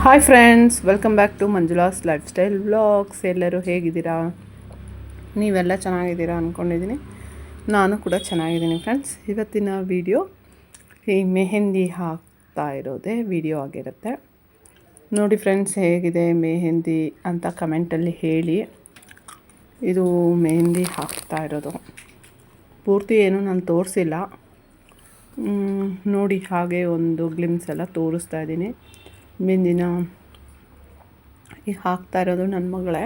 Hi friends, welcome back to Manjula's lifestyle vlogs. ಎಲ್ಲರೂ ಹೇಗಿದ್ದೀರಾ? ನೀವೆಲ್ಲ ಚೆನ್ನಾಗಿದ್ದೀರಾ ಅಂದ್ಕೊಂಡಿದ್ದೀನಿ. ನಾನು ಕೂಡ ಚೆನ್ನಾಗಿದ್ದೀನಿ ಫ್ರೆಂಡ್ಸ್. ಇವತ್ತಿನ ವಿಡಿಯೋ ಈ ಮೆಹಂದಿ ಹಾಕ್ತಾ ಇರೋದೇ ವಿಡಿಯೋ ಆಗಿರುತ್ತೆ. ನೋಡಿ ಫ್ರೆಂಡ್ಸ್, ಹೇಗಿದೆ ಮೆಹಂದಿ ಅಂತ ಕಮೆಂಟಲ್ಲಿ ಹೇಳಿ. ಇದು ಮೆಹಂದಿ ಹಾಕ್ತಾ ಇರೋದು ಪೂರ್ತಿ ಏನು ನಾನು ತೋರಿಸಿಲ್ಲ. ನೋಡಿ, ಹಾಗೆ ಒಂದು ಗ್ಲಿಮ್ಸ್ ಎಲ್ಲ ತೋರಿಸ್ತಾ ಇದ್ದೀನಿ. ಮೆಹಂದಿನ ಈಗ ಹಾಕ್ತಾ ಇರೋದು ನನ್ನ ಮಗಳೇ.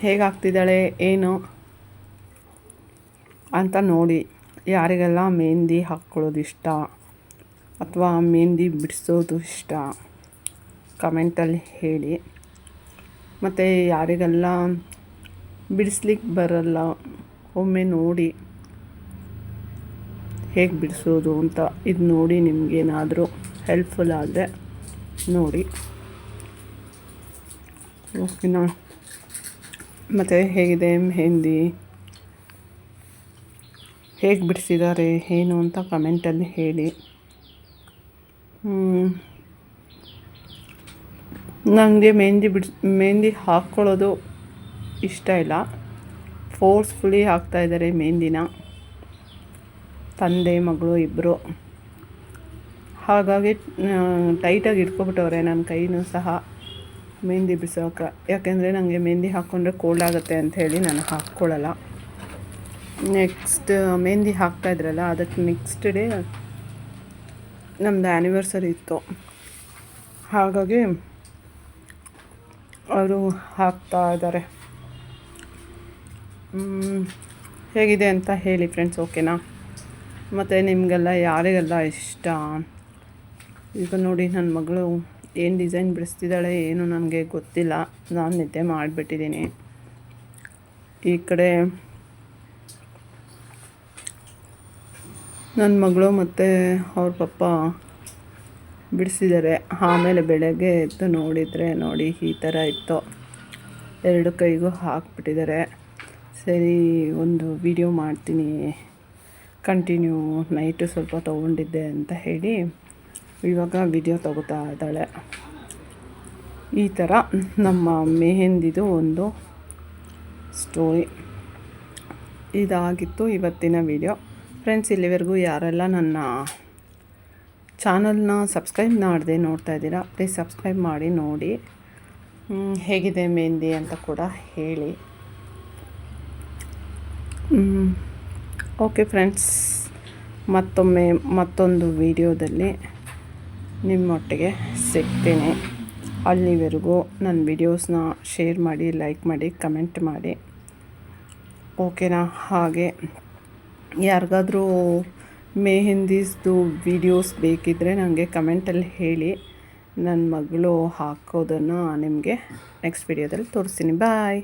ಹೇಗೆ ಹಾಕ್ತಿದ್ದಾಳೆ ಏನು ಅಂತ ನೋಡಿ. ಯಾರಿಗೆಲ್ಲ ಮೆಹಂದಿ ಹಾಕ್ಕೊಳ್ಳೋದು ಇಷ್ಟ ಅಥವಾ ಮೆಹಂದಿ ಬಿಡಿಸೋದು ಇಷ್ಟ ಕಮೆಂಟಲ್ಲಿ ಹೇಳಿ. ಮತ್ತು ಯಾರಿಗೆಲ್ಲ ಬಿಡಿಸ್ಲಿಕ್ಕೆ ಬರಲ್ಲ, ಒಮ್ಮೆ ನೋಡಿ ಹೇಗೆ ಬಿಡಿಸೋದು ಅಂತ. ಇದು ನೋಡಿ, ನಿಮಗೇನಾದರೂ ಹೆಲ್ಪ್ಫುಲ್ ಆದರೆ ನೋಡಿ, ಓಕೆನಾ? ಮತ್ತು ಹೇಗಿದೆ ಮೆಹಂದಿ, ಹೇಗೆ ಬಿಡಿಸಿದ್ದಾರೆ ಏನು ಅಂತ ಕಮೆಂಟಲ್ಲಿ ಹೇಳಿ. ನನಗೆ ಮೆಹಂದಿ ಹಾಕ್ಕೊಳ್ಳೋದು ಇಷ್ಟ ಇಲ್ಲ. ಫೋರ್ಸ್ಫುಲಿ ಹಾಕ್ತಾಯಿದ್ದಾರೆ ಮೆಹಂದಿನ, ತಂದೆ ಮಗಳು ಇಬ್ಬರು. ಹಾಗಾಗಿ ಟೈಟಾಗಿ ಇಟ್ಕೊಬಿಟ್ಟವ್ರೆ ನನ್ನ ಕೈನೂ ಸಹ ಮೆಹಂದಿ ಬಿಡಿಸೋಕೆ. ಯಾಕೆಂದರೆ ನನಗೆ ಮೆಹಂದಿ ಹಾಕ್ಕೊಂಡ್ರೆ ಕೋಲ್ಡ್ ಆಗುತ್ತೆ ಅಂಥೇಳಿ ನಾನು ಹಾಕ್ಕೊಳ್ಳಲ್ಲ. ನೆಕ್ಸ್ಟ್ ಮೆಹಂದಿ ಹಾಕ್ತಾಯಿದ್ರಲ್ಲ, ಅದಕ್ಕೆ ನೆಕ್ಸ್ಟ್ ಡೇ ನಮ್ಮದು ಆ್ಯನಿವರ್ಸರಿ ಇತ್ತು. ಹಾಗಾಗಿ ಅವರು ಹಾಕ್ತಾ ಇದ್ದಾರೆ. ಹೇಗಿದೆ ಅಂತ ಹೇಳಿ ಫ್ರೆಂಡ್ಸ್, ಓಕೆನಾ? ಮತ್ತು ನಿಮಗೆಲ್ಲ ಯಾರಿಗೆಲ್ಲ ಇಷ್ಟ? ಈಗ ನೋಡಿ, ನನ್ನ ಮಗಳು ಏನು ಡಿಸೈನ್ ಬಿಡಿಸ್ತಿದ್ದಾಳೆ ಏನು ನನಗೆ ಗೊತ್ತಿಲ್ಲ. ನಾನು ನಿದ್ದೆ ಮಾಡಿಬಿಟ್ಟಿದ್ದೀನಿ. ಈ ಕಡೆ ನನ್ನ ಮಗಳು ಮತ್ತು ಅವ್ರ ಪಪ್ಪ ಬಿಡಿಸಿದ್ದಾರೆ. ಆಮೇಲೆ ಬೆಳಗ್ಗೆ ಎದ್ದು ನೋಡಿದರೆ ನೋಡಿ, ಈ ಥರ ಇತ್ತು. ಎರಡು ಕೈಗೂ ಹಾಕ್ಬಿಟ್ಟಿದ್ದಾರೆ. ಸರಿ, ಒಂದು ವಿಡಿಯೋ ಮಾಡ್ತೀನಿ ಕಂಟಿನ್ಯೂ. ನೈಟು ಸ್ವಲ್ಪ ತೊಗೊಂಡಿದ್ದೆ ಅಂತ ಹೇಳಿ ಇವಾಗ ವಿಡಿಯೋ ತೊಗೋತಾ ಇದ್ದಾಳೆ. ಈ ಥರ ನಮ್ಮ ಮೆಹಂದಿದು ಒಂದು ಸ್ಟೋರಿ ಇದಾಗಿತ್ತು ಇವತ್ತಿನ ವಿಡಿಯೋ ಫ್ರೆಂಡ್ಸ್. ಇಲ್ಲಿವರೆಗೂ ಯಾರೆಲ್ಲ ನನ್ನ ಚಾನಲ್ನ ಸಬ್ಸ್ಕ್ರೈಬ್ ಮಾಡದೆ ನೋಡ್ತಾ ಇದ್ದೀರಾ, ಪ್ಲೀಸ್ ಸಬ್ಸ್ಕ್ರೈಬ್ ಮಾಡಿ ನೋಡಿ. ಹೇಗಿದೆ ಮೆಹಂದಿ ಅಂತ ಕೂಡ ಹೇಳಿ. ಓಕೆ ಫ್ರೆಂಡ್ಸ್, ಮತ್ತೊಮ್ಮೆ ಮತ್ತೊಂದು ವಿಡಿಯೋದಲ್ಲಿ ನಿಮ್ಮೊಟ್ಟಿಗೆ ಸಿಗ್ತೀನಿ. ಅಲ್ಲಿವರೆಗೂ ನನ್ನ ವಿಡಿಯೋಸ್ನ ಶೇರ್ ಮಾಡಿ, ಲೈಕ್ ಮಾಡಿ, ಕಮೆಂಟ್ ಮಾಡಿ, ಓಕೆನಾ? ಹಾಗೆ ಯಾರಿಗಾದ್ರೂ ಮೆಹಂದಿಸ್ದು ವಿಡಿಯೋಸ್ ಬೇಕಿದ್ದರೆ ನನಗೆ ಕಮೆಂಟಲ್ಲಿ ಹೇಳಿ. ನನ್ನ ಮಗಳು ಹಾಕೋದನ್ನು ನಿಮಗೆ ನೆಕ್ಸ್ಟ್ ವಿಡಿಯೋದಲ್ಲಿ ತೋರಿಸ್ತೀನಿ. ಬಾಯ್.